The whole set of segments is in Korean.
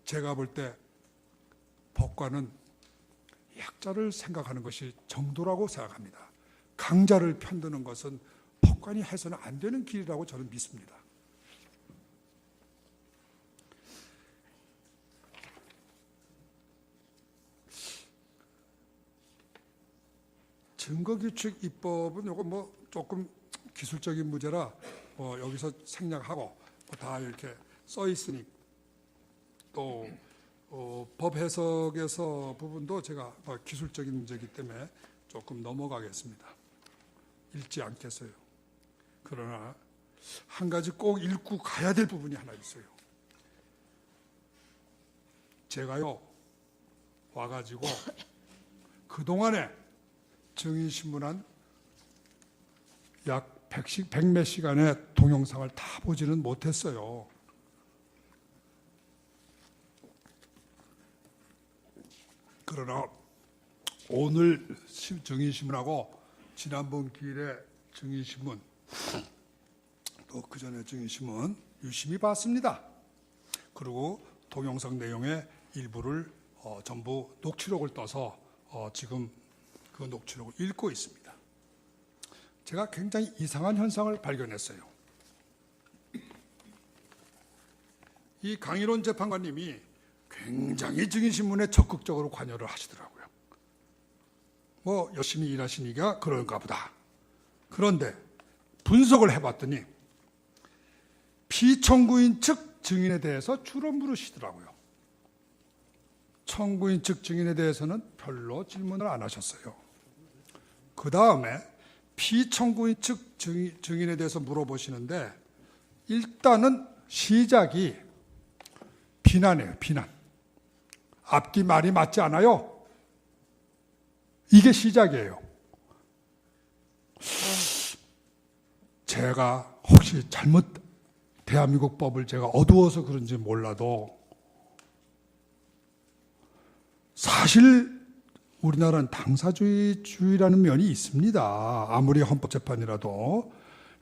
제가 볼 때 법관은 약자를 생각하는 것이 정도라고 생각합니다. 강자를 편드는 것은 법관이 해서는 안 되는 길이라고 저는 믿습니다. 증거규칙 입법은 요거 뭐 조금 기술적인 문제라 여기서 생략하고 다 이렇게 써 있으니 또 법 해석에서 부분도 제가 기술적인 문제이기 때문에 조금 넘어가겠습니다. 읽지 않겠어요. 그러나 한 가지 꼭 읽고 가야 될 부분이 하나 있어요. 제가요 와가지고 그동안에 증인신문한 약 100몇 시간의 동영상을 다 보지는 못했어요. 그러나 오늘 증인신문하고 지난번 기일에 증인신문 또 그전에 증인신문 유심히 봤습니다. 그리고 동영상 내용의 일부를 전부 녹취록을 떠서 지금 그 녹취록을 읽고 있습니다. 제가 굉장히 이상한 현상을 발견했어요. 이 강일원 재판관님이 굉장히 증인신문에 적극적으로 관여를 하시더라고요. 뭐 열심히 일하시니까 그런가 보다. 그런데 분석을 해봤더니 피청구인 측 증인에 대해서 주로 물으시더라고요. 청구인 측 증인에 대해서는 별로 질문을 안 하셨어요. 그 다음에 피청구인 측 증인에 대해서 물어보시는데 일단은 시작이 비난이에요. 비난. 앞뒤 말이 맞지 않아요? 이게 시작이에요. 제가 혹시 잘못 대한민국 법을 제가 어두워서 그런지 몰라도 사실 우리나라는 당사주의라는 면이 있습니다. 아무리 헌법재판이라도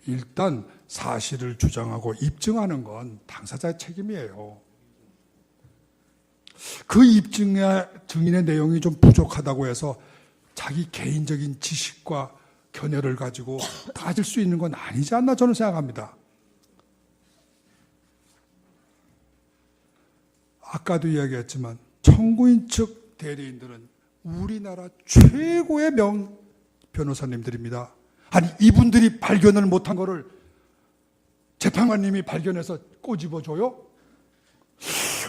일단 사실을 주장하고 입증하는 건 당사자의 책임이에요. 그 증인의 내용이 좀 부족하다고 해서 자기 개인적인 지식과 견해를 가지고 따질 수 있는 건 아니지 않나 저는 생각합니다. 아까도 이야기했지만 청구인 측 대리인들은 우리나라 최고의 변호사님들입니다. 아니 이분들이 발견을 못한 거를 재판관님이 발견해서 꼬집어줘요?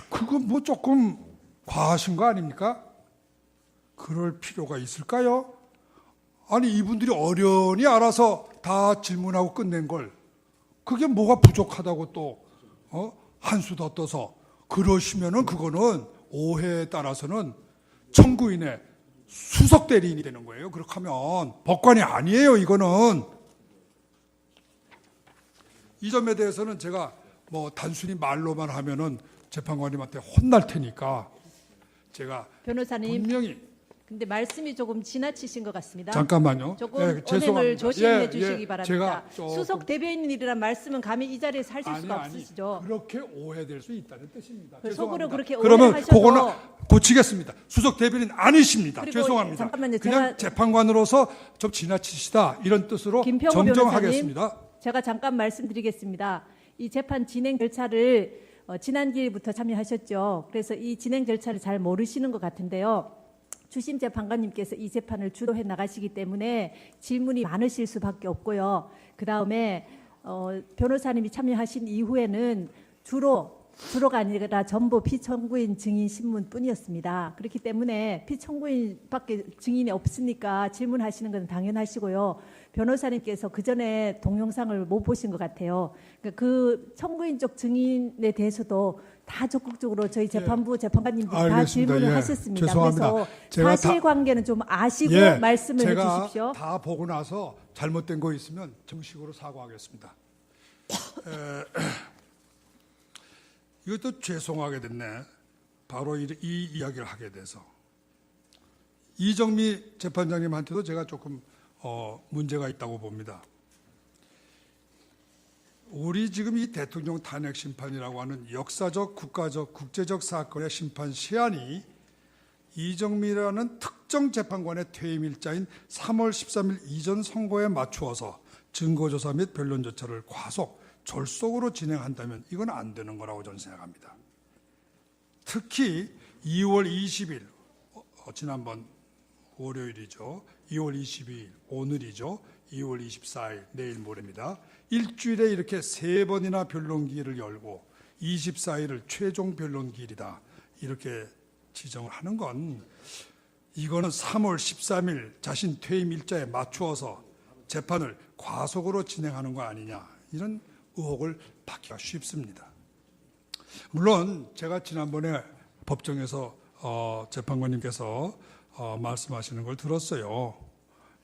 그건 뭐 조금 과하신 거 아닙니까? 그럴 필요가 있을까요? 아니 이분들이 어련히 알아서 다 질문하고 끝낸 걸 그게 뭐가 부족하다고 또 한 수 더 떠서 그러시면은 그거는 오해에 따라서는 청구인의 수석 대리인이 되는 거예요. 그렇게 하면 법관이 아니에요. 이거는 이 점에 대해서는 제가 뭐 단순히 말로만 하면은 재판관님한테 혼날 테니까 제가 변호사님, 분명히 근데 말씀이 조금 지나치신 것 같습니다. 잠깐만요. 조금 네, 언행을 죄송합니다. 조심해 주시기 바랍니다. 제가 조금 수석 대변인이라는 말씀은 감히 이 자리에서 하실 수가 아니, 없으시죠. 그렇게 오해될 수 있다는 뜻입니다. 속으로 죄송합니다. 그렇게 그러면 오해하셔도 그거는 고치겠습니다. 수석 대변인 아니십니다. 그리고 죄송합니다. 잠깐만요. 그냥 재판관으로서 좀 지나치시다 이런 뜻으로 김평호 정정하겠습니다. 변호사님, 제가 잠깐 말씀드리겠습니다. 이 재판 진행 절차를 지난 기일부터 참여하셨죠. 그래서 이 진행 절차를 잘 모르시는 것 같은데요. 주심 재판관님께서 이 재판을 주도해 나가시기 때문에 질문이 많으실 수밖에 없고요. 그 다음에 변호사님이 참여하신 이후에는 주로가 아니라 전부 피청구인 증인 신문뿐이었습니다. 그렇기 때문에 피청구인밖에 증인이 없으니까 질문하시는 건 당연하시고요. 변호사님께서 그 전에 동영상을 못 보신 것 같아요. 그 청구인 쪽 증인에 대해서도 다 적극적으로 저희 재판부 재판관님들이 다 질문을 하셨습니다. 죄송합니다. 그래서 사실관계는 좀 아시고 말씀을 해주십시오. 제가 다 보고 나서 잘못된 거 있으면 정식으로 사과하겠습니다. 이것도 죄송하게 됐네. 바로 이 이야기를 하게 돼서. 이정미 재판장님한테도 제가 조금 문제가 있다고 봅니다. 우리 지금 이 대통령 탄핵 심판이라고 하는 역사적, 국가적, 국제적 사건의 심판 시한이 이정미라는 특정 재판관의 퇴임 일자인 3월 13일 이전 선고에 맞추어서 증거조사 및 변론 절차를 과속, 졸속으로 진행한다면 이건 안 되는 거라고 저는 생각합니다. 특히 2월 20일, 지난번 월요일이죠. 2월 22일, 오늘이죠. 2월 24일, 내일 모레입니다. 일주일에 이렇게 3번이나 변론기일을 열고 24일을 최종 변론기일이다. 이렇게 지정을 하는 건 이거는 3월 13일 자신 퇴임 일자에 맞추어서 재판을 과속으로 진행하는 거 아니냐. 이런 의혹을 받기가 쉽습니다. 물론 제가 지난번에 법정에서 재판관님께서 말씀하시는 걸 들었어요.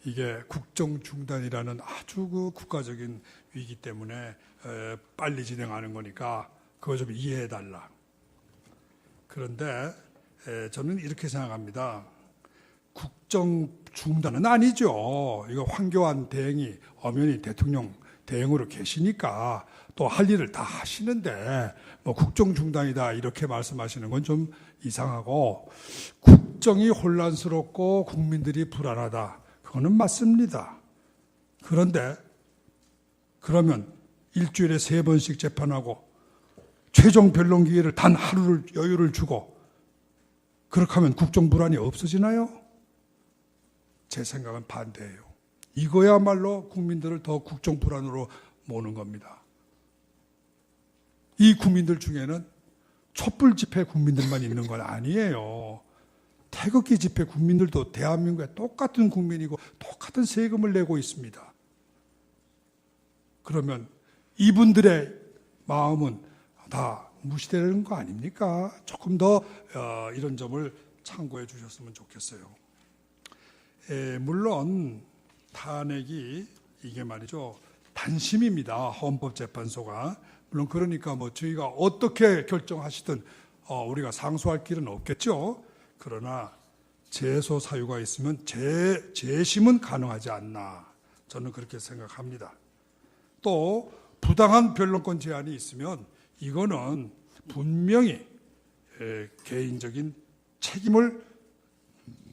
이게 국정중단이라는 아주 그 국가적인 위기 때문에 빨리 진행하는 거니까 그거 좀 이해해달라. 그런데 저는 이렇게 생각합니다. 국정중단은 아니죠. 이거 황교안 대행이 엄연히 대통령 대행으로 계시니까 또 할 일을 다 하시는데 뭐 국정중단이다 이렇게 말씀하시는 건 좀 이상하고, 국정이 혼란스럽고 국민들이 불안하다. 그거는 맞습니다. 그런데 그러면 일주일에 3번씩 재판하고 최종 변론 기회를 단 하루를 여유를 주고 그렇게 하면 국정 불안이 없어지나요? 제 생각은 반대예요. 이거야말로 국민들을 더 국정 불안으로 모는 겁니다. 이 국민들 중에는 촛불 집회 국민들만 있는 건 아니에요. 태극기 집회 국민들도 대한민국의 똑같은 국민이고 똑같은 세금을 내고 있습니다. 그러면 이분들의 마음은 다 무시되는 거 아닙니까? 조금 더 이런 점을 참고해 주셨으면 좋겠어요. 물론 탄핵이 이게 말이죠, 단심입니다. 헌법재판소가. 물론 그러니까 뭐 저희가 어떻게 결정하시든 우리가 상소할 길은 없겠죠. 그러나 재소 사유가 있으면 재심은 가능하지 않나, 저는 그렇게 생각합니다. 또 부당한 변론권 제한이 있으면 이거는 분명히 개인적인 책임을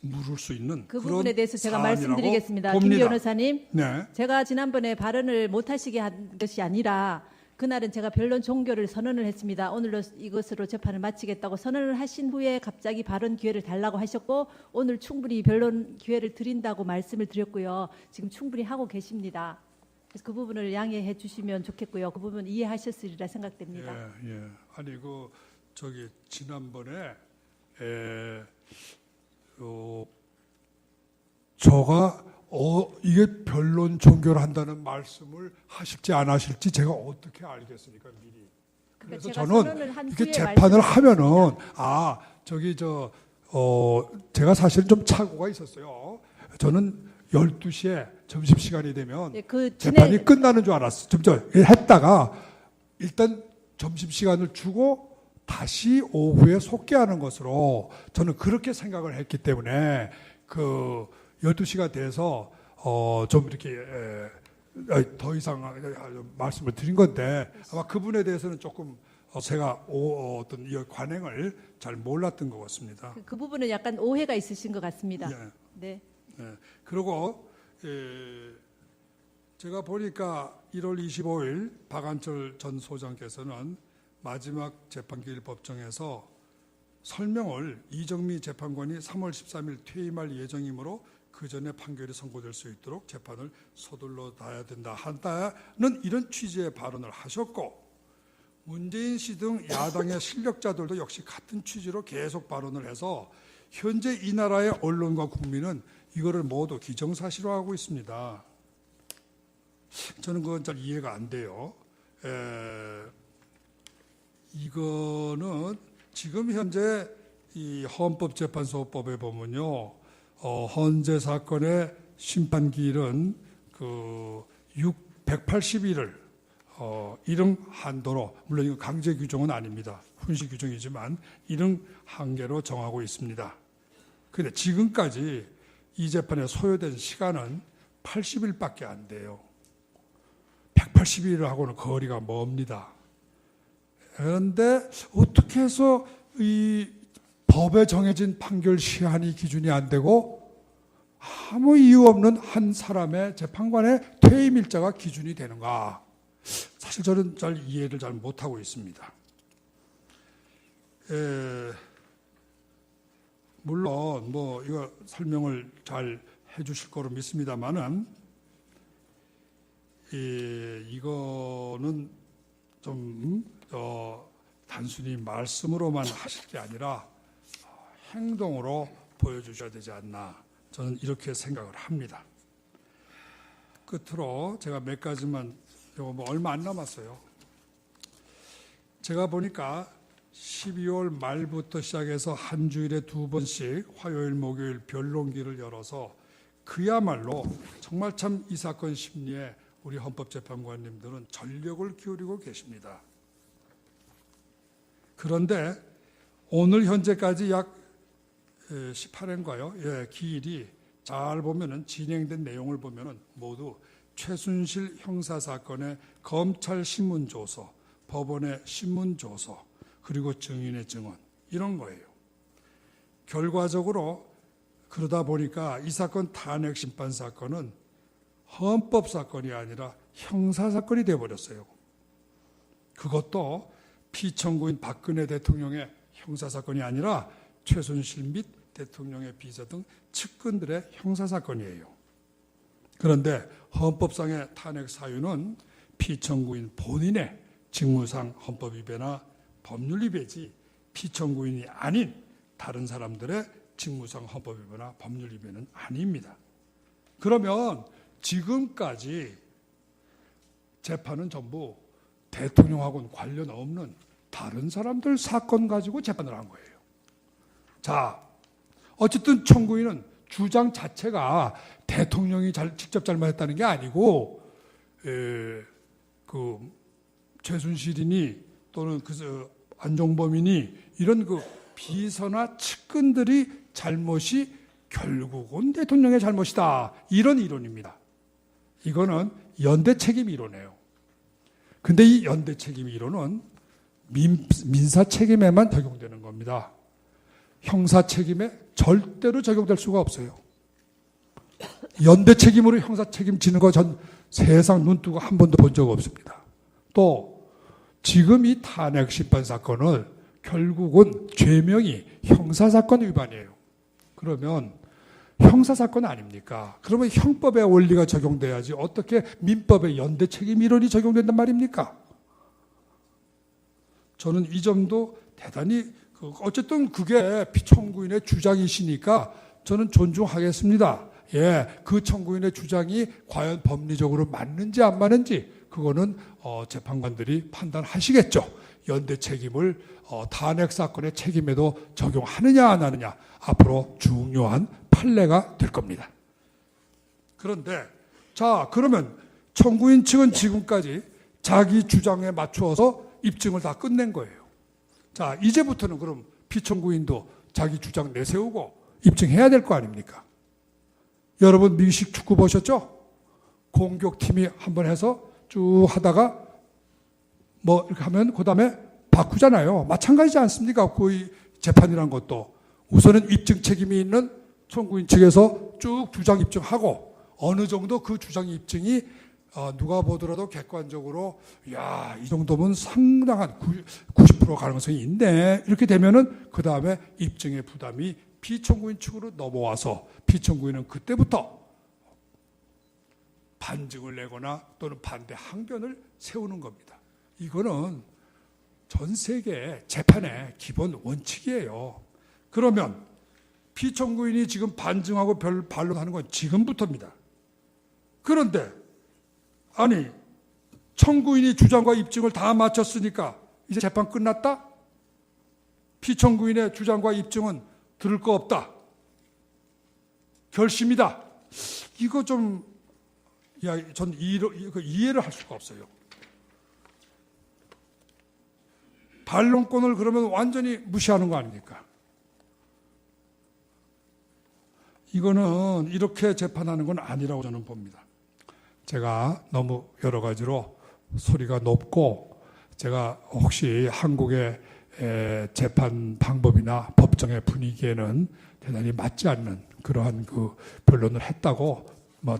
물을 수 있는 그 그런 부분에 대해서 제가 사안이라고 말씀드리겠습니다. 봅니다. 김 변호사님, 네. 제가 지난번에 발언을 못하시게 한 것이 아니라 그날은 제가 변론 종결을 선언을 했습니다. 오늘로 이것으로 재판을 마치겠다고 선언을 하신 후에 갑자기 발언 기회를 달라고 하셨고, 오늘 충분히 변론 기회를 드린다고 말씀을 드렸고요. 지금 충분히 하고 계십니다. 그래서 그 부분을 양해해 주시면 좋겠고요. 그 부분 이해하셨으리라 생각됩니다. 예. 아니 지난번에 저가 이게 변론 종결한다는 말씀을 하실지 안 하실지 제가 어떻게 알겠습니까, 미리. 그래서 저는 이렇게 재판을 하면은 제가 사실 좀 착오가 있었어요. 저는 12시에 점심시간이 되면 재판이 끝나는 줄 알았어요. 했다가 일단 점심시간을 주고 다시 오후에 속개하는 것으로 저는 그렇게 생각을 했기 때문에 12시가 돼서 좀 이렇게 더 이상 말씀을 드린 건데, 아마 그분에 대해서는 조금 제가 어떤 이 관행을 잘 몰랐던 것 같습니다. 그 부분은 약간 오해가 있으신 것 같습니다. 예. 네. 그리고 제가 보니까 1월 25일 박한철 전 소장께서는 마지막 재판기일 법정에서 설명을 이정미 재판관이 3월 13일 퇴임할 예정이므로 그 전에 판결이 선고될 수 있도록 재판을 서둘러 놔야 된다 한다는 이런 취지의 발언을 하셨고, 문재인 씨 등 야당의 실력자들도 역시 같은 취지로 계속 발언을 해서 현재 이 나라의 언론과 국민은 이거를 모두 기정사실화하고 있습니다. 저는 그건 잘 이해가 안 돼요. 이거는 지금 현재 이 헌법재판소법에 보면요, 헌재 사건의 심판기일은 180일을 이릉 한도로, 물론 이거 강제 규정은 아닙니다. 훈시 규정이지만 이릉 한계로 정하고 있습니다. 그런데 지금까지 이 재판에 소요된 시간은 80일밖에 안 돼요. 180일하고는 거리가 멉니다. 그런데 어떻게 해서 이 법에 정해진 판결 시한이 기준이 안 되고 아무 이유 없는 한 사람의 재판관의 퇴임 일자가 기준이 되는가? 사실 저는 잘 이해를 잘 못하고 있습니다. 물론 뭐 이거 설명을 잘 해주실 거로 믿습니다만은 이거는 좀 단순히 말씀으로만 하실 게 아니라 행동으로 보여주셔야 되지 않나, 저는 이렇게 생각을 합니다. 끝으로 제가 몇 가지만, 이거 뭐 얼마 안 남았어요. 제가 보니까 12월 말부터 시작해서 한 주일에 2번씩 화요일, 목요일 변론기를 열어서 그야말로 정말 참 이 사건 심리에 우리 헌법재판관님들은 전력을 기울이고 계십니다. 그런데 오늘 현재까지 약 18회인가요? 기일이 잘 보면은 진행된 내용을 보면은 모두 최순실 형사사건의 검찰 신문조서, 법원의 신문조서, 그리고 증인의 증언, 이런 거예요. 결과적으로 그러다 보니까 이 사건 탄핵 심판 사건은 헌법 사건이 아니라 형사 사건이 되어버렸어요. 그것도 피청구인 박근혜 대통령의 형사 사건이 아니라 최순실 및 대통령의 비서 등 측근들의 형사 사건이에요. 그런데 헌법상의 탄핵 사유는 피청구인 본인의 직무상 헌법 위배나 법률 위배지 피청구인이 아닌 다른 사람들의 직무상 헌법 위배나 법률 위배는 아닙니다. 그러면 지금까지 재판은 전부 대통령하고는 관련 없는 다른 사람들 사건 가지고 재판을 한 거예요. 자, 어쨌든 청구인은 주장 자체가 대통령이 직접 잘못했다는 게 아니고 그 최순실이니 또는 그 안종범이니 이런 그 비서나 측근들이 잘못이 결국은 대통령의 잘못이다, 이런 이론입니다. 이거는 연대 책임 이론이에요. 근데 이 연대 책임 이론은 민사 책임에만 적용되는 겁니다. 형사 책임에 절대로 적용될 수가 없어요. 연대 책임으로 형사 책임지는 거 전 세상 눈 뜨고 한 번도 본 적 없습니다. 또 지금 이 탄핵 심판 사건을 결국은 죄명이 형사사건 위반이에요. 그러면 형사사건 아닙니까? 그러면 형법의 원리가 적용돼야지 어떻게 민법의 연대 책임 이론이 적용된단 말입니까? 저는 이 점도 대단히 어쨌든 그게 피청구인의 주장이시니까 저는 존중하겠습니다. 예, 그 청구인의 주장이 과연 법리적으로 맞는지 안 맞는지 그거는 재판관들이 판단하시겠죠. 연대 책임을 탄핵 사건의 책임에도 적용하느냐 안 하느냐 앞으로 중요한 판례가 될 겁니다. 그런데 자, 그러면 청구인 측은 지금까지 자기 주장에 맞추어서 입증을 다 끝낸 거예요. 자, 이제부터는 그럼 피청구인도 자기 주장 내세우고 입증해야 될 거 아닙니까? 여러분 미식 축구 보셨죠? 공격팀이 한번 해서 쭉 하다가 뭐 이렇게 하면 그 다음에 바꾸잖아요. 마찬가지지 않습니까? 그 재판이란 것도 우선은 입증 책임이 있는 청구인 측에서 쭉 주장 입증하고 어느 정도 그 주장 입증이 누가 보더라도 객관적으로 야, 이 정도면 상당한 90% 가능성이 있네, 이렇게 되면은 그 다음에 입증의 부담이 피청구인 측으로 넘어와서 피청구인은 그때부터 반증을 내거나 또는 반대 항변을 세우는 겁니다. 이거는 전 세계 재판의 기본 원칙이에요. 그러면 피청구인이 지금 반증하고 반론하는 건 지금부터입니다. 그런데 아니, 청구인이 주장과 입증을 다 마쳤으니까 이제 재판 끝났다? 피청구인의 주장과 입증은 들을 거 없다, 결심이다. 이거 좀, 전 이해를 할 수가 없어요. 반론권을 그러면 완전히 무시하는 거 아닙니까? 이거는 이렇게 재판하는 건 아니라고 저는 봅니다. 제가 너무 여러 가지로 소리가 높고 제가 혹시 한국의 재판 방법이나 법정의 분위기에는 대단히 맞지 않는 그러한 그 변론을 했다고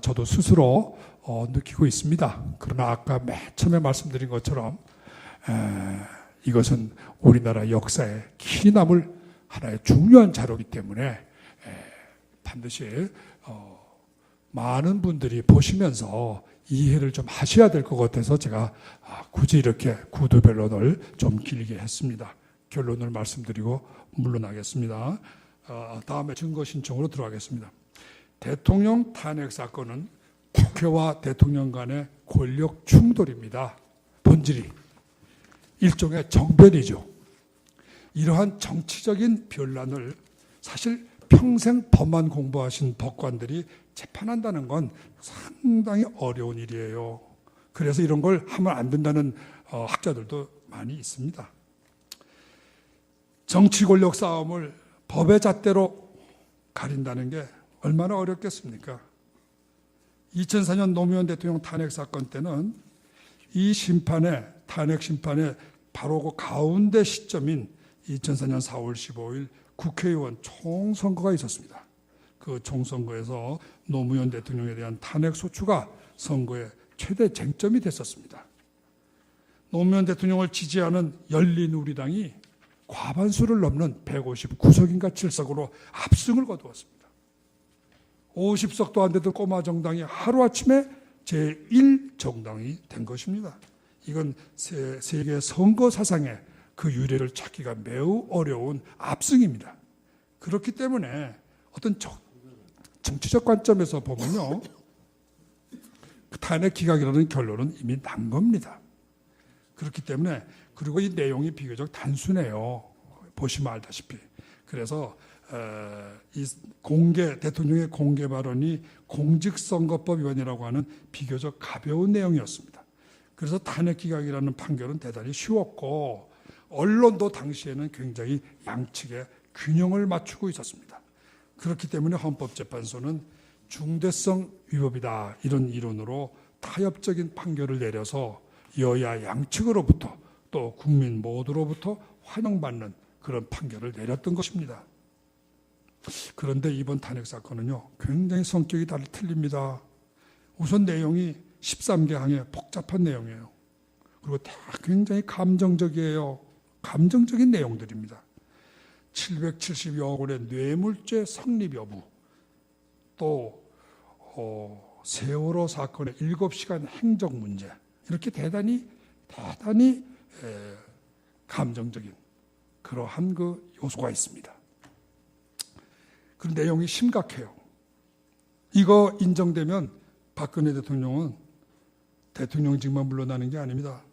저도 스스로 느끼고 있습니다. 그러나 아까 맨 처음에 말씀드린 것처럼 이것은 우리나라 역사에 길이 남을 하나의 중요한 자료이기 때문에 반드시 많은 분들이 보시면서 이해를 좀 하셔야 될 것 같아서 제가 굳이 이렇게 구두 변론을 좀 길게 했습니다. 결론을 말씀드리고 물러나겠습니다. 다음에 증거 신청으로 들어가겠습니다. 대통령 탄핵 사건은 국회와 대통령 간의 권력 충돌입니다. 본질이 일종의 정변이죠. 이러한 정치적인 변란을 사실 평생 법만 공부하신 법관들이 재판한다는 건 상당히 어려운 일이에요. 그래서 이런 걸 하면 안 된다는 학자들도 많이 있습니다. 정치 권력 싸움을 법의 잣대로 가린다는 게 얼마나 어렵겠습니까? 2004년 노무현 대통령 탄핵 사건 때는 이 탄핵 심판의 바로 그 가운데 시점인 2004년 4월 15일 국회의원 총선거가 있었습니다. 그 총선거에서 노무현 대통령에 대한 탄핵 소추가 선거의 최대 쟁점이 됐었습니다. 노무현 대통령을 지지하는 열린우리당이 과반수를 넘는 159석인가 7석으로 압승을 거두었습니다. 50석도 안 되던 꼬마 정당이 하루아침에 제1정당이 된 것입니다. 이건 세계 선거 사상의 그 유래를 찾기가 매우 어려운 압승입니다. 그렇기 때문에 어떤 정치적 관점에서 보면요, 탄핵 기각이라는 결론은 이미 난 겁니다. 그렇기 때문에 그리고 이 내용이 비교적 단순해요. 보시면 알다시피. 그래서 이 대통령의 공개 발언이 공직선거법 위반이라고 하는 비교적 가벼운 내용이었습니다. 그래서 탄핵 기각이라는 판결은 대단히 쉬웠고 언론도 당시에는 굉장히 양측의 균형을 맞추고 있었습니다. 그렇기 때문에 헌법재판소는 중대성 위법이다 이런 이론으로 타협적인 판결을 내려서 여야 양측으로부터 또 국민 모두로부터 환영받는 그런 판결을 내렸던 것입니다. 그런데 이번 탄핵 사건은요, 굉장히 성격이 틀립니다. 우선 내용이 13개 항의 복잡한 내용이에요. 그리고 다 굉장히 감정적이에요. 감정적인 내용들입니다. 770여억 원의 뇌물죄 성립 여부, 또 세월호 사건의 7시간 행적 문제, 이렇게 대단히 감정적인 그러한 그 요소가 있습니다. 그 내용이 심각해요. 이거 인정되면 박근혜 대통령은 대통령직만 물러나는 게 아닙니다.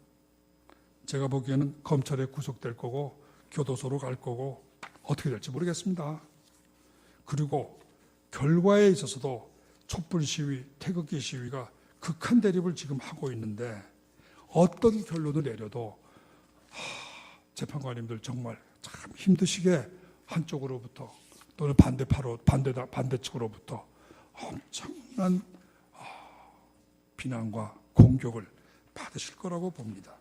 제가 보기에는 검찰에 구속될 거고 교도소로 갈 거고 어떻게 될지 모르겠습니다. 그리고 결과에 있어서도 촛불 시위, 태극기 시위가 극한 대립을 지금 하고 있는데 어떤 결론을 내려도 재판관님들 정말 참 힘드시게 한쪽으로부터 또는 반대측으로부터 엄청난 비난과 공격을 받으실 거라고 봅니다.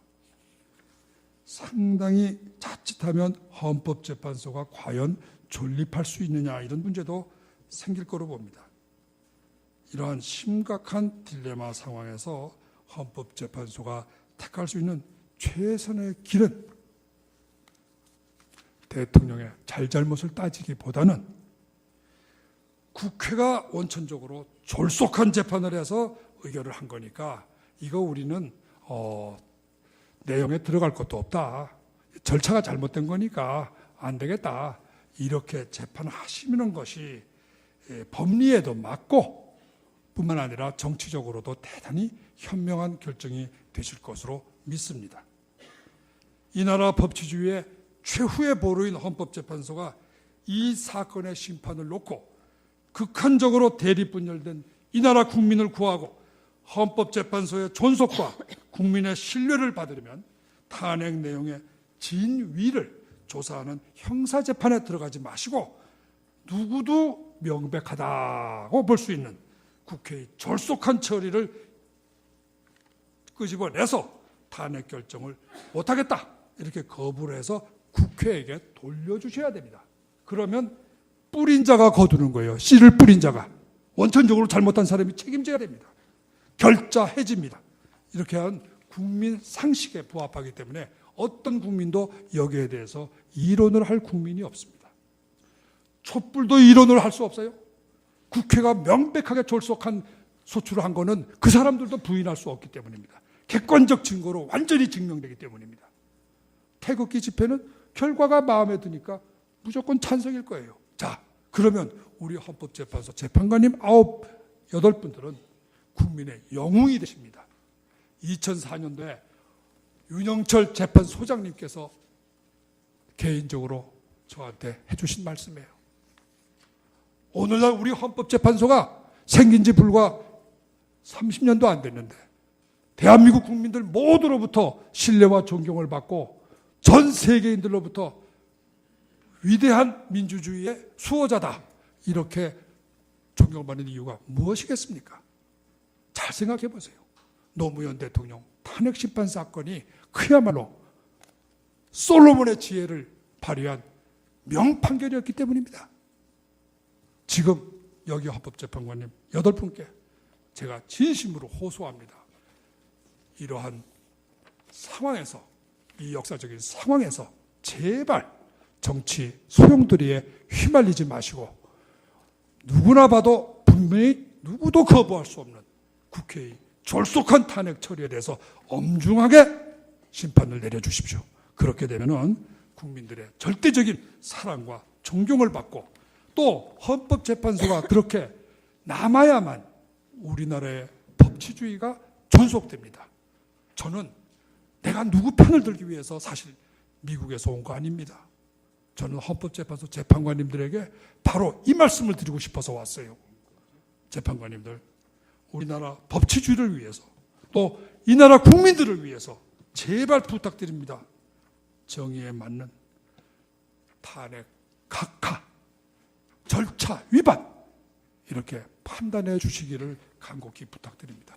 상당히 자칫하면 헌법재판소가 과연 존립할 수 있느냐 이런 문제도 생길 거로 봅니다. 이러한 심각한 딜레마 상황에서 헌법재판소가 택할 수 있는 최선의 길은 대통령의 잘잘못을 따지기보다는 국회가 원천적으로 졸속한 재판을 해서 의결을 한 거니까 이거 우리는 내용에 들어갈 것도 없다. 절차가 잘못된 거니까 안 되겠다. 이렇게 재판하시는 것이 법리에도 맞고 뿐만 아니라 정치적으로도 대단히 현명한 결정이 되실 것으로 믿습니다. 이 나라 법치주의의 최후의 보루인 헌법재판소가 이 사건의 심판을 놓고 극한적으로 대립분열된 이 나라 국민을 구하고 헌법재판소의 존속과 국민의 신뢰를 받으려면 탄핵 내용의 진위를 조사하는 형사재판에 들어가지 마시고 누구도 명백하다고 볼 수 있는 국회의 졸속한 처리를 끄집어내서 탄핵 결정을 못하겠다 이렇게 거부를 해서 국회에게 돌려주셔야 됩니다. 그러면 뿌린 자가 거두는 거예요. 씨를 뿌린 자가. 원천적으로 잘못한 사람이 책임져야 됩니다. 결자 해지입니다. 이렇게 한 국민 상식에 부합하기 때문에 어떤 국민도 여기에 대해서 이론을 할 국민이 없습니다. 촛불도 이론을 할 수 없어요. 국회가 명백하게 졸속한 소출을 한 거는 그 사람들도 부인할 수 없기 때문입니다. 객관적 증거로 완전히 증명되기 때문입니다. 태극기 집회는 결과가 마음에 드니까 무조건 찬성일 거예요. 자, 그러면 우리 헌법재판소 재판관님 8분들은 국민의 영웅이 되십니다. 2004년도에 윤영철 재판소장님께서 개인적으로 저한테 해주신 말씀이에요. 오늘날 우리 헌법재판소가 생긴 지 불과 30년도 안 됐는데 대한민국 국민들 모두로부터 신뢰와 존경을 받고 전 세계인들로부터 위대한 민주주의의 수호자다 이렇게 존경받는 이유가 무엇이겠습니까? 잘 생각해 보세요. 노무현 대통령 탄핵심판 사건이 그야말로 솔로몬의 지혜를 발휘한 명판결이었기 때문입니다. 지금 여기 헌법재판관님 8분께 제가 진심으로 호소합니다. 이러한 상황에서, 이 역사적인 상황에서 제발 정치 소용돌이에 휘말리지 마시고 누구나 봐도 분명히 누구도 거부할 수 없는 국회의 졸속한 탄핵 처리에 대해서 엄중하게 심판을 내려주십시오. 그렇게 되면은 국민들의 절대적인 사랑과 존경을 받고 또 헌법재판소가 그렇게 남아야만 우리나라의 법치주의가 존속됩니다. 저는 내가 누구 편을 들기 위해서 사실 미국에서 온 거 아닙니다. 저는 헌법재판소 재판관님들에게 바로 이 말씀을 드리고 싶어서 왔어요. 재판관님들, 우리나라 법치주의를 위해서 또 이 나라 국민들을 위해서 제발 부탁드립니다. 정의에 맞는 탄핵 각하, 절차 위반 이렇게 판단해 주시기를 간곡히 부탁드립니다.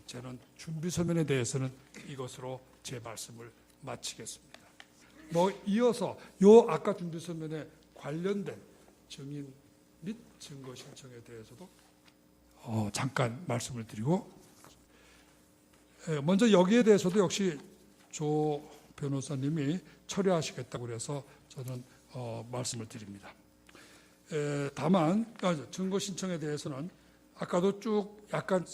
저는 준비서면에 대해서는 이것으로 제 말씀을 마치겠습니다. 이어서 아까 준비서면에 관련된 증인 및 증거 신청에 대해서도 잠깐 말씀을 드리고 먼저 여기에 대해서도 역시 조 변호사님이 처리하시겠다고 그래서 저는 말씀을 드립니다. 다만 증거 신청에 대해서는 아까도 쭉 약간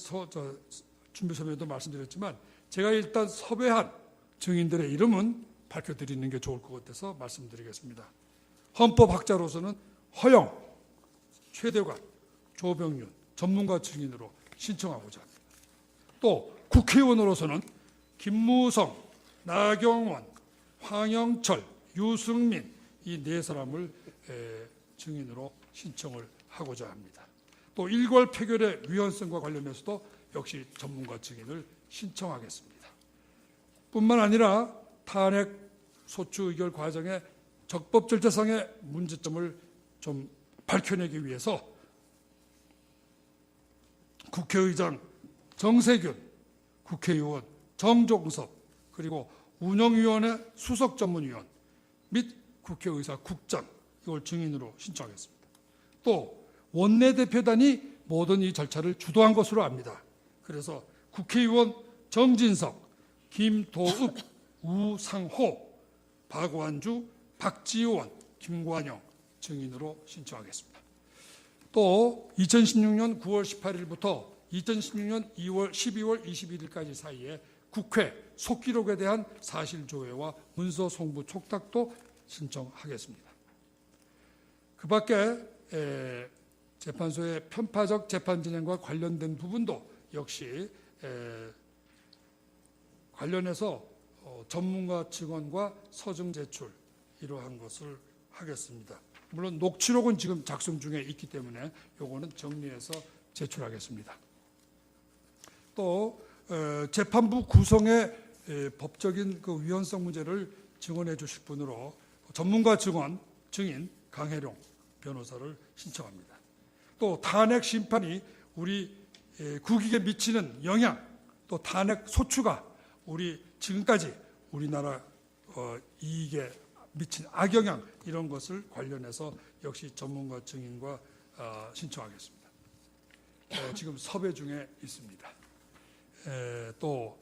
준비서면에도 말씀드렸지만 제가 일단 섭외한 증인들의 이름은 밝혀드리는 게 좋을 것 같아서 말씀드리겠습니다. 헌법학자로서는 허영, 최대관, 조병윤 전문가 증인으로 신청하고자 합니다. 또 국회의원으로서는 김무성, 나경원, 황영철, 유승민 이 4사람을 증인으로 신청을 하고자 합니다. 또 일괄 표결의 위헌성과 관련해서도 역시 전문가 증인을 신청하겠습니다. 뿐만 아니라 탄핵 소추 의결 과정의 적법 절차상의 문제점을 좀 밝혀내기 위해서 국회의장 정세균, 국회의원 정종섭, 그리고 운영위원회 수석 전문위원 및 국회의사 국장 이걸 증인으로 신청하겠습니다. 또 원내대표단이 모든 이 절차를 주도한 것으로 압니다. 그래서 국회의원 정진석, 김도읍, 우상호, 박완주, 박지원, 김관영 증인으로 신청하겠습니다. 또 2016년 9월 18일부터 2016년 12월 21일까지 사이에 국회 속기록에 대한 사실 조회와 문서 송부 촉탁도 신청하겠습니다. 그 밖에 재판소의 편파적 재판 진행과 관련된 부분도 역시 관련해서 전문가 증언과 서증 제출 이러한 것을 하겠습니다. 물론 녹취록은 지금 작성 중에 있기 때문에 요거는 정리해서 제출하겠습니다. 또 재판부 구성의 법적인 그 위헌성 문제를 증언해 주실 분으로 전문가 증인 강혜룡 변호사를 신청합니다. 또 탄핵 심판이 우리 국익에 미치는 영향, 또 탄핵 소추가 우리 지금까지 우리나라 이익에 미친 악영향 이런 것을 관련해서 역시 전문가 증인과 신청하겠습니다. 지금 섭외 중에 있습니다. 또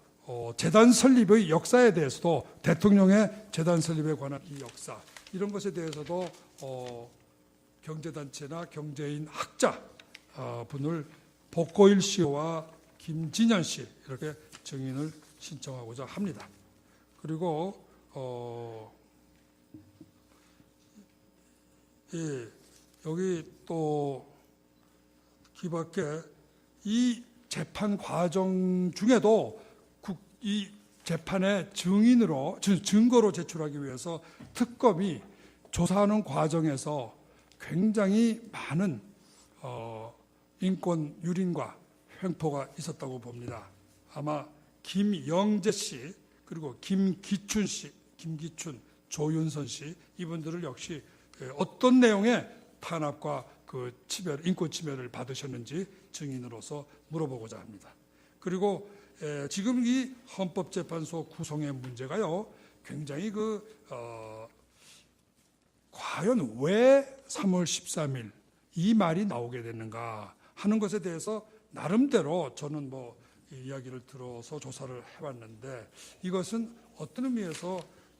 재단 설립의 역사에 대해서도 대통령의 재단 설립에 관한 이 역사 이런 것에 대해서도 경제단체나 경제인 학자 분을 복고일 씨와 김진현 씨 이렇게 증인을 신청하고자 합니다. 그리고 여기 또 기밖에 이 재판 과정 중에도 이 재판의 증거로 제출하기 위해서 특검이 조사하는 과정에서 굉장히 많은 인권 유린과 횡포가 있었다고 봅니다. 아마 김영재 씨 그리고 김기춘 씨, 조윤선 씨 이분들을 역시 어떤 내용의 탄압과 그 인권 침해를 받으셨는지 증인으로서 물어보고자 합니다. 그리고 지금 이 헌법재판소 구성의 문제가요, 굉장히 과연 왜 3월 13일 이 말이 나오게 됐는가 하는 것에 대해서 나름대로 저는 이야기를 들어서 조사를 해봤는데 이것은 어떤 의미에서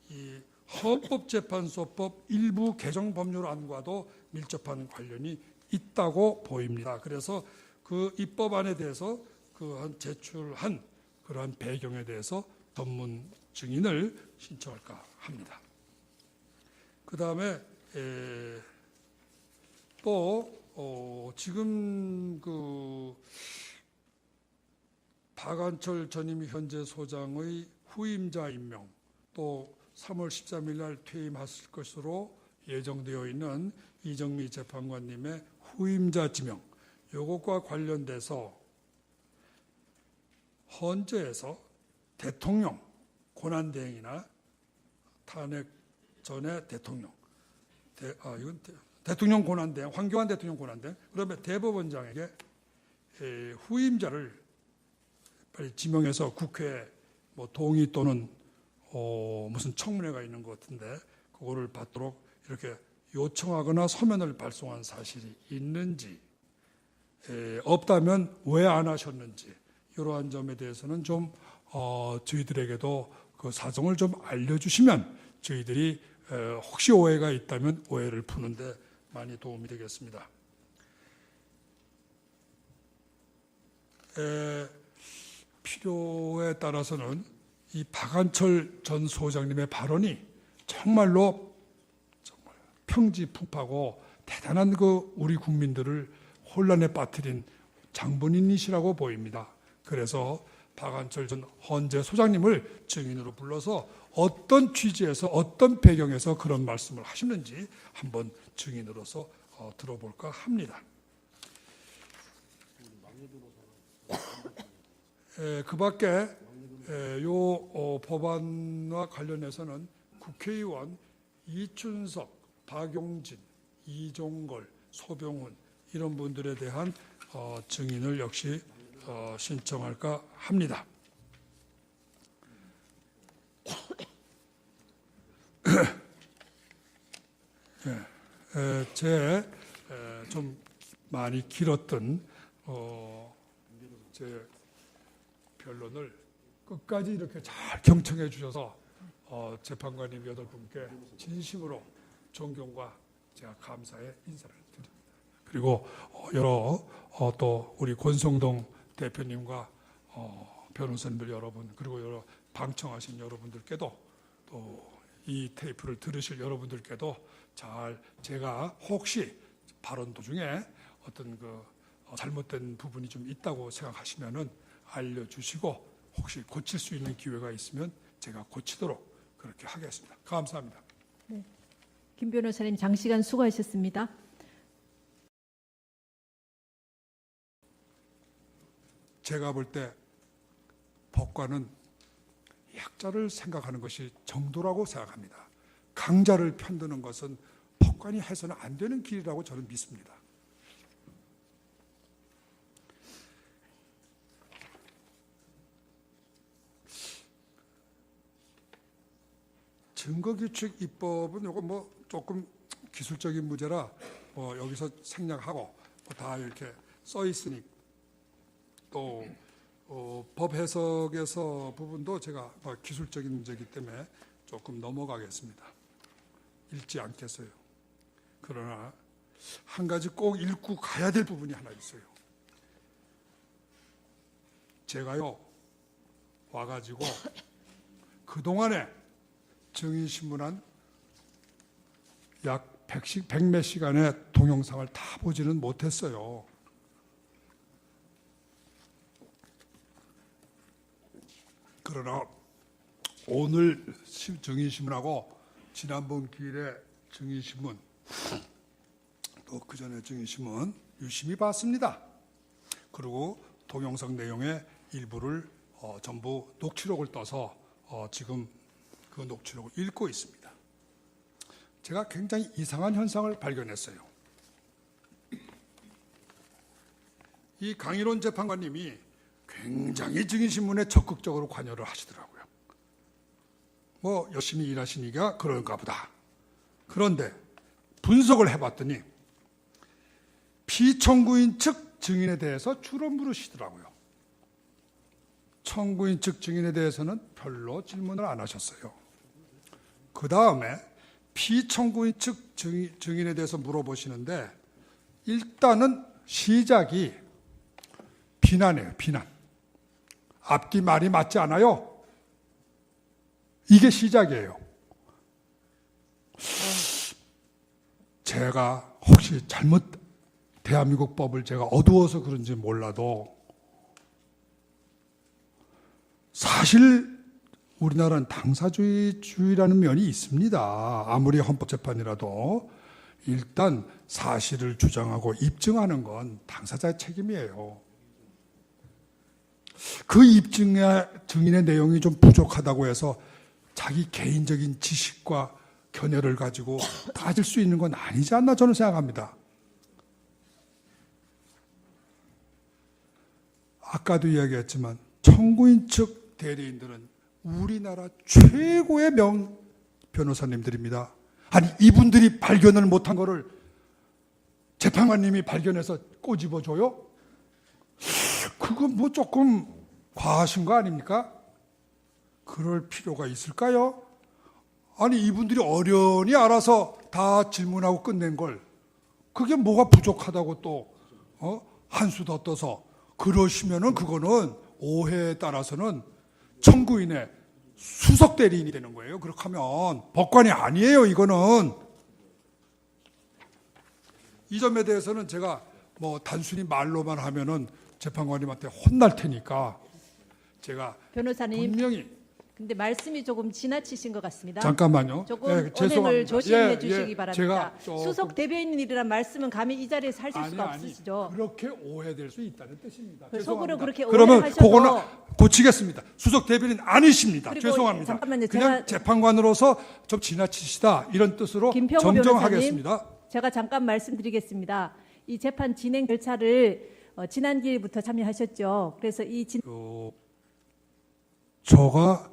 이 헌법재판소법 일부 개정 법률안과도 밀접한 관련이 있다고 보입니다. 그래서 그 입법안에 대해서 제출한 그러한 배경에 대해서 전문 증인을 신청할까 합니다. 그 다음에 또 지금 박안철 전임 현재 소장의 후임자 임명 또 3월 13일 날 퇴임하실 것으로 예정되어 있는 이정미 재판관님의 후임자 지명 이것과 관련돼서 헌재에서 대통령 권한대행이나 탄핵 전에 대통령 이건 대통령 권한대행 황교안 대통령 권한대행 그다음에 대법원장에게 후임자를 빨리 지명해서 국회에 동의 또는 무슨 청문회가 있는 것 같은데 그거를 받도록 이렇게 요청하거나 서면을 발송한 사실이 있는지 없다면 왜 안 하셨는지 이러한 점에 대해서는 좀 저희들에게도 그 사정을 좀 알려주시면 저희들이 혹시 오해가 있다면 오해를 푸는데 많이 도움이 되겠습니다. 필요에 따라서는 이 박안철 전 소장님의 발언이 정말 평지풍파고 대단한 우리 국민들을 혼란에 빠뜨린 장본인이시라고 보입니다. 그래서 박안철 전 헌재 소장님을 증인으로 불러서 어떤 취지에서 어떤 배경에서 그런 말씀을 하시는지 한번 증인으로서 들어볼까 합니다. 그 밖에 요 법안과 관련해서는 국회의원 이춘석, 박용진, 이종걸, 소병훈 이런 분들에 대한 증인을 역시 신청할까 합니다. 제 좀 많이 길었던 제 변론을 끝까지 이렇게 잘 경청해 주셔서 재판관님 8분께 진심으로 존경과 제가 감사의 인사를 드립니다. 그리고 여러 또 우리 권성동 대표님과 변호사님들 여러분 그리고 여러 방청하신 여러분들께도 또 이 테이프를 들으실 여러분들께도 잘 제가 혹시 발언 도중에 어떤 잘못된 부분이 좀 있다고 생각하시면은 알려주시고 혹시 고칠 수 있는 기회가 있으면 제가 고치도록 그렇게 하겠습니다. 감사합니다. 네. 김 변호사님 장시간 수고하셨습니다. 제가 볼 때 법관은 약자를 생각하는 것이 정도라고 생각합니다. 강자를 편드는 것은 법관이 해서는 안 되는 길이라고 저는 믿습니다. 증거규칙 입법은 요거 뭐 조금 기술적인 문제라 여기서 생략하고 다 이렇게 써 있으니 또 법 해석에서 부분도 제가 기술적인 문제이기 때문에 조금 넘어가겠습니다. 읽지 않겠어요. 그러나 한 가지 꼭 읽고 가야 될 부분이 하나 있어요. 제가요 와가지고 그동안에 증인신문한 약 100몇 시간의 동영상을 다 보지는 못했어요. 그러나 오늘 증인신문하고 지난번 기일에 증인신문 또 그전에 증인신문 유심히 봤습니다. 그리고 동영상 내용의 일부를 전부 녹취록을 떠서 지금 그 녹취록을 읽고 있습니다. 제가 굉장히 이상한 현상을 발견했어요. 이 강일원 재판관님이 굉장히 증인신문에 적극적으로 관여를 하시더라고요. 뭐 열심히 일하시니까 그런가 보다. 그런데 분석을 해봤더니 피청구인 측 증인에 대해서 주로 물으시더라고요. 청구인 측 증인에 대해서는 별로 질문을 안 하셨어요. 그 다음에 피청구인 측 증인에 대해서 물어보시는데 일단은 시작이 비난이에요. 비난. 앞뒤 말이 맞지 않아요? 이게 시작이에요. 제가 혹시 잘못 대한민국 법을 제가 어두워서 그런지 몰라도 사실 우리나라는 당사주의라는 면이 있습니다. 아무리 헌법재판이라도 일단 사실을 주장하고 입증하는 건 당사자의 책임이에요. 그 증인의 내용이 좀 부족하다고 해서 자기 개인적인 지식과 견해를 가지고 따질 수 있는 건 아니지 않나 저는 생각합니다. 아까도 이야기했지만 청구인 측 대리인들은 우리나라 최고의 변호사님들입니다. 아니 이분들이 발견을 못한 거를 재판관님이 발견해서 꼬집어줘요? 그건 뭐 조금 과하신 거 아닙니까? 그럴 필요가 있을까요? 아니 이분들이 어련히 알아서 다 질문하고 끝낸 걸 그게 뭐가 부족하다고 또 한 수 더 떠서 그러시면은 그거는 오해에 따라서는 청구인의 수석 대리인이 되는 거예요. 그렇게 하면 법관이 아니에요. 이거는 이 점에 대해서는 제가 뭐 단순히 말로만 하면은 재판관님한테 혼날 테니까 제가 변호사님, 분명히 근데 말씀이 조금 지나치신 것 같습니다. 잠깐만요. 조금 예, 언행을 죄송합니다. 조심해 주시기 제가 바랍니다. 조금 수석 대변인이란 말씀은 감히 이 자리에서 하실 수가 아니, 없으시죠. 그렇게 오해될 수 있다는 뜻입니다. 속으로 죄송합니다. 그렇게 그러면 오해하셔도 그거는 고치겠습니다. 수석 대변인 아니십니다. 그리고 죄송합니다. 잠깐만요. 그냥 제가 재판관으로서 좀 지나치시다 이런 뜻으로 김평호 정정하겠습니다. 변호사님, 제가 잠깐 말씀드리겠습니다. 이 재판 진행 절차를 지난 기일부터 참여하셨죠. 그래서 저가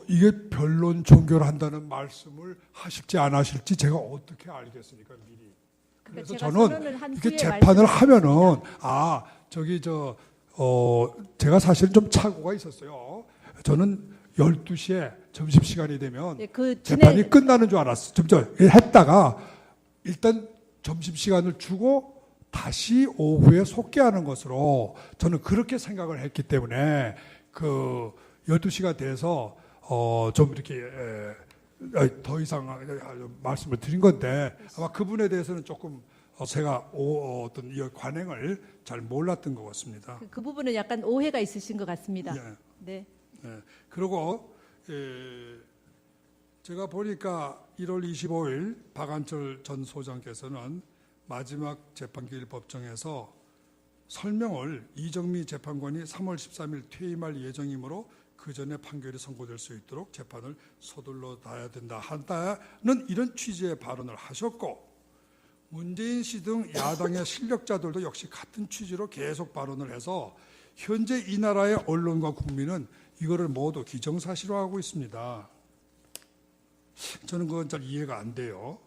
이게 변론 종결을 한다는 말씀을 하실지 안 하실지 제가 어떻게 알겠습니까 미리. 그래서 저는 이게 재판을 하면은 제가 사실 좀 착오가 있었어요. 저는 12시에 점심시간이 되면 네, 그 재판이 끝나는 줄 알았어요. 했다가 일단 점심시간을 주고 다시 오후에 속개하는 것으로 저는 그렇게 생각을 했기 때문에 12시가 돼서 좀 이렇게 더 이상 말씀을 드린 건데 아마 그분에 대해서는 조금 제가 어떤 이 관행을 잘 몰랐던 것 같습니다. 그 부분은 약간 오해가 있으신 것 같습니다. 예. 네. 예. 그리고 제가 보니까 1월 25일 박한철 전 소장께서는 마지막 재판기일 법정에서 설명을 이정미 재판관이 3월 13일 퇴임할 예정이므로 그 전에 판결이 선고될 수 있도록 재판을 서둘러 놔야 된다 한다는 이런 취지의 발언을 하셨고 문재인 씨 등 야당의 실력자들도 역시 같은 취지로 계속 발언을 해서 현재 이 나라의 언론과 국민은 이거를 모두 기정사실화하고 있습니다. 저는 그건 잘 이해가 안 돼요.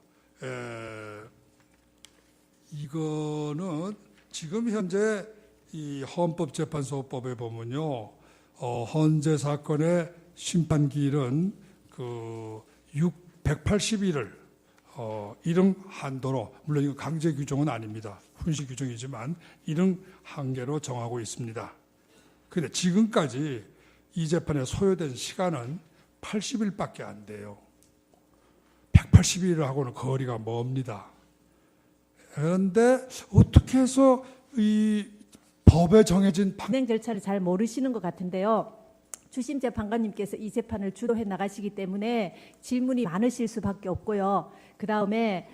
이거는 지금 현재 이 헌법재판소법에 보면요, 헌재 사건의 심판기일은 그 180일을 일응 한도로, 물론 이거 강제 규정은 아닙니다. 훈시 규정이지만 일응 한계로 정하고 있습니다. 그런데 지금까지 이 재판에 소요된 시간은 80일밖에 안 돼요. 180일하고는 거리가 멉니다. 그런데 어떻게 해서 이 법에 정해진 진행 절차를 잘 모르시는 것 같은데요. 주심 재판관님께서 이 재판을 주도해 나가시기 때문에 질문이 많으실 수밖에 없고요. 그 다음에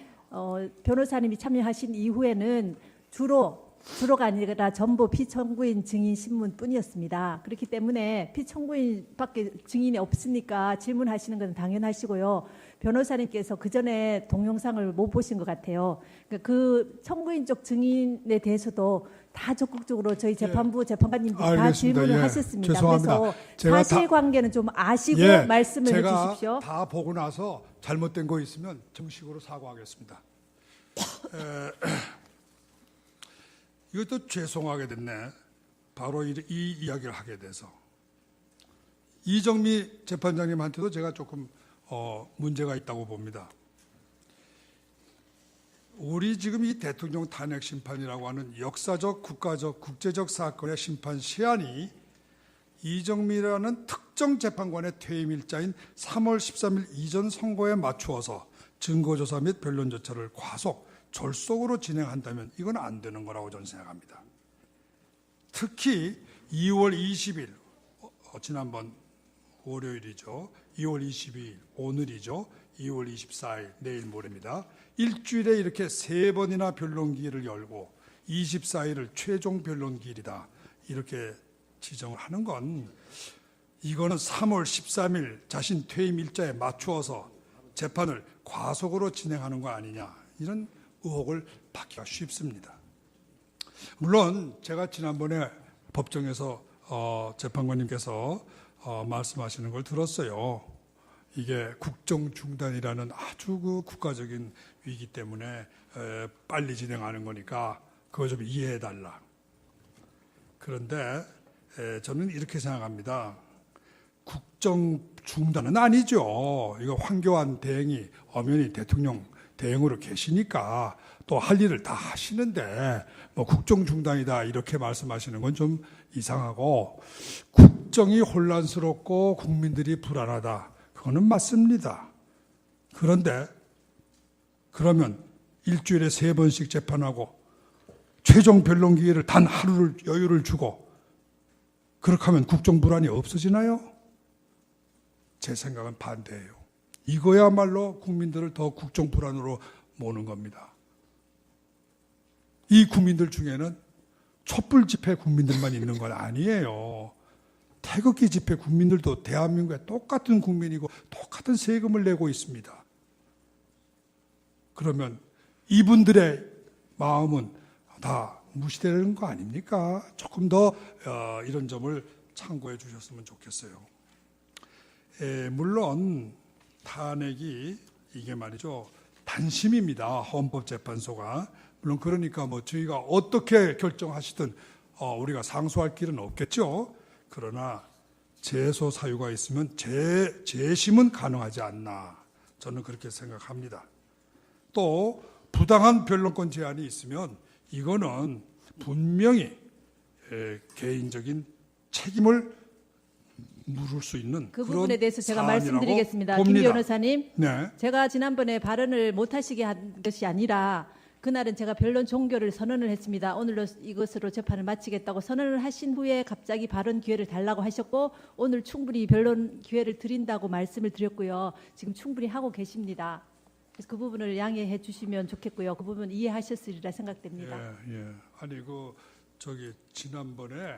변호사님이 참여하신 이후에는 주로가 아니라 전부 피청구인 증인 신문뿐이었습니다. 그렇기 때문에 피청구인밖에 증인이 없으니까 질문하시는 건 당연하시고요. 변호사님께서 그 전에 동영상을 못 보신 것 같아요. 그러니까 그 청구인 쪽 증인에 대해서도 다 적극적으로 저희 재판부 재판관님들이 다 알겠습니다. 질문을 예, 하셨습니다. 죄송합니다. 그래서 제가 사실관계는 좀 아시고 예, 말씀을 제가 해주십시오. 다 보고 나서 잘못된 거 있으면 정식으로 사과하겠습니다. 이것도 죄송하게 됐네. 바로 이 이야기를 하게 돼서. 이정미 재판장님한테도 제가 조금 문제가 있다고 봅니다. 우리 지금 이 대통령 탄핵 심판이라고 하는 역사적, 국가적, 국제적 사건의 심판 시한이 이정미라는 특정 재판관의 퇴임 일자인 3월 13일 이전 선고에 맞추어서 증거조사 및 변론 절차를 과속, 졸속으로 진행한다면 이건 안 되는 거라고 저는 생각합니다. 특히 2월 20일, 지난번 월요일이죠. 2월 22일, 오늘이죠. 2월 24일, 내일 모레입니다. 일주일에 이렇게 3번이나 변론기일을 열고 24일을 최종 변론기일이다. 이렇게 지정을 하는 건 이거는 3월 13일 자신 퇴임 일자에 맞추어서 재판을 과속으로 진행하는 거 아니냐. 이런 의혹을 받기가 쉽습니다. 물론 제가 지난번에 법정에서 재판관님께서 말씀하시는 걸 들었어요. 이게 국정중단이라는 아주 그 국가적인 위기 때문에 빨리 진행하는 거니까 그거 좀 이해해달라. 그런데 저는 이렇게 생각합니다. 국정중단은 아니죠. 이거 황교안 대행이 엄연히 대통령 대행으로 계시니까 또 할 일을 다 하시는데 뭐 국정중단이다 이렇게 말씀하시는 건 좀 이상하고, 국정이 혼란스럽고 국민들이 불안하다. 그거는 맞습니다. 그런데 그러면 일주일에 3번씩 재판하고 최종 변론 기회를 단 하루를 여유를 주고 그렇게 하면 국정 불안이 없어지나요? 제 생각은 반대예요. 이거야말로 국민들을 더 국정 불안으로 모는 겁니다. 이 국민들 중에는 촛불 집회 국민들만 있는 건 아니에요. 태극기 집회 국민들도 대한민국의 똑같은 국민이고 똑같은 세금을 내고 있습니다. 그러면 이분들의 마음은 다 무시되는 거 아닙니까? 조금 더 이런 점을 참고해 주셨으면 좋겠어요. 물론 탄핵이 이게 말이죠, 단심입니다. 헌법재판소가. 물론 그러니까 뭐 저희가 어떻게 결정하시든 우리가 상소할 길은 없겠죠. 그러나 재소 사유가 있으면 재심은 가능하지 않나, 저는 그렇게 생각합니다. 또 부당한 변론권 제한이 있으면 이거는 분명히 개인적인 책임을 물을 수 있는 그 그런 부분에 대해서 제가 사안이라고 말씀드리겠습니다. 봅니다. 김 변호사님, 네. 제가 지난번에 발언을 못하시게 한 것이 아니라 그날은 제가 변론 종결을 선언을 했습니다. 오늘로 이것으로 재판을 마치겠다고 선언을 하신 후에 갑자기 발언 기회를 달라고 하셨고, 오늘 충분히 변론 기회를 드린다고 말씀을 드렸고요. 지금 충분히 하고 계십니다. 그래서 그 부분을 양해해 주시면 좋겠고요. 그 부분 이해하셨으리라 생각됩니다. 예. 아니 지난번에